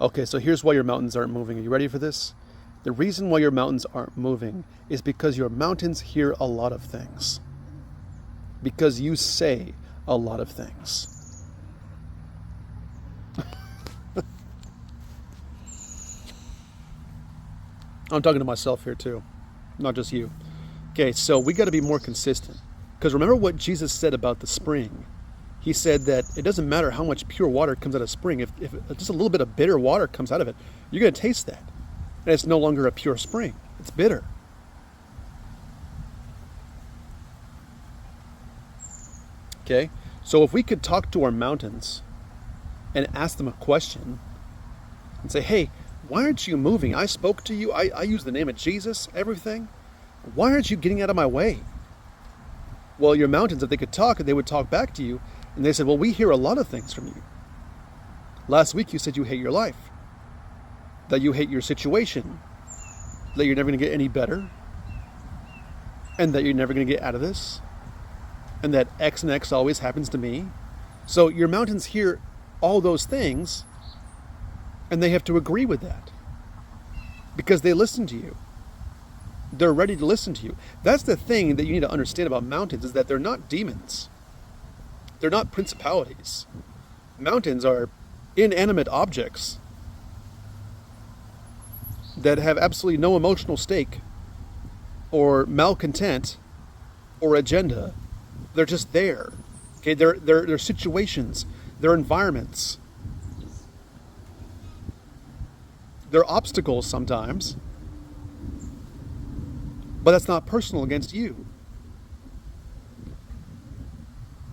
Okay, so here's why your mountains aren't moving. Are you ready for this? The reason why your mountains aren't moving is because your mountains hear a lot of things. Because you say a lot of things. I'm talking to myself here too, not just you. Okay, so we got to be more consistent. Because remember what Jesus said about the spring. He said that it doesn't matter how much pure water comes out of a spring. If just a little bit of bitter water comes out of it, you're going to taste that. And it's no longer a pure spring. It's bitter. Okay, so if we could talk to our mountains and ask them a question and say, hey, why aren't you moving? I spoke to you. I used the name of Jesus, everything. Why aren't you getting out of my way? Well, your mountains, if they could talk, they would talk back to you. And they said, well, we hear a lot of things from you. Last week you said you hate your life, that you hate your situation, that you're never going to get any better, and that you're never going to get out of this, and that X and X always happens to me. So your mountains hear all those things, and they have to agree with that because they listen to you. They're ready to listen to you. That's the thing that you need to understand about mountains, is that they're not demons. They're not principalities. Mountains are inanimate objects that have absolutely no emotional stake or malcontent or agenda. They're just there. Okay, they're situations, they're environments. They're obstacles sometimes. But that's not personal against you.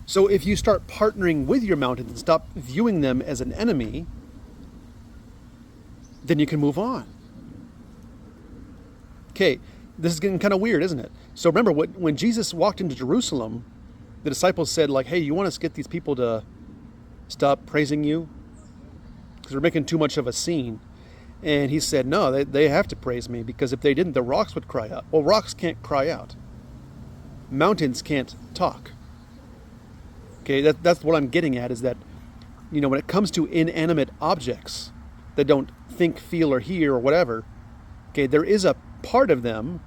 So if you start partnering with your mountains and stop viewing them as an enemy, then you can move on. Okay, this is getting kind of weird, isn't it? So remember, when Jesus walked into Jerusalem, the disciples said, like, hey, you want us to get these people to stop praising you? Because we're making too much of a scene. And he said, no, they have to praise me, because if they didn't, the rocks would cry out. Well, rocks can't cry out. Mountains can't talk. Okay, that's what I'm getting at, is that, when it comes to inanimate objects that don't think, feel, or hear, or whatever, okay, there is a part of them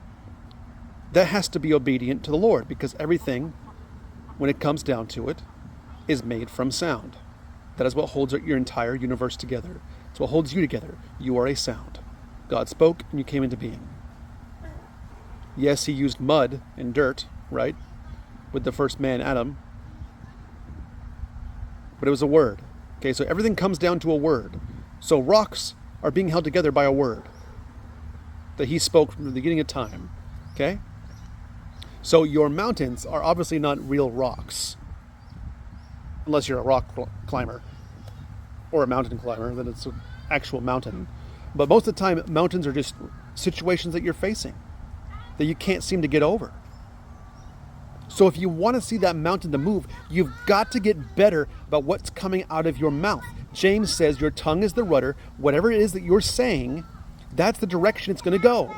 that has to be obedient to the Lord, because everything, when it comes down to it, is made from sound. That is what holds your entire universe together. It's what holds you together. You are a sound. God spoke and you came into being. Yes, he used mud and dirt, right? With the first man, Adam. But it was a word. Okay, so everything comes down to a word. So rocks are being held together by a word that he spoke from the beginning of time. Okay? So your mountains are obviously not real rocks. Unless you're a rock climber or a mountain climber, then it's an actual mountain. But most of the time, mountains are just situations that you're facing that you can't seem to get over. So if you want to see that mountain to move, you've got to get better about what's coming out of your mouth. James says your tongue is the rudder. Whatever it is that you're saying, that's the direction it's going to go.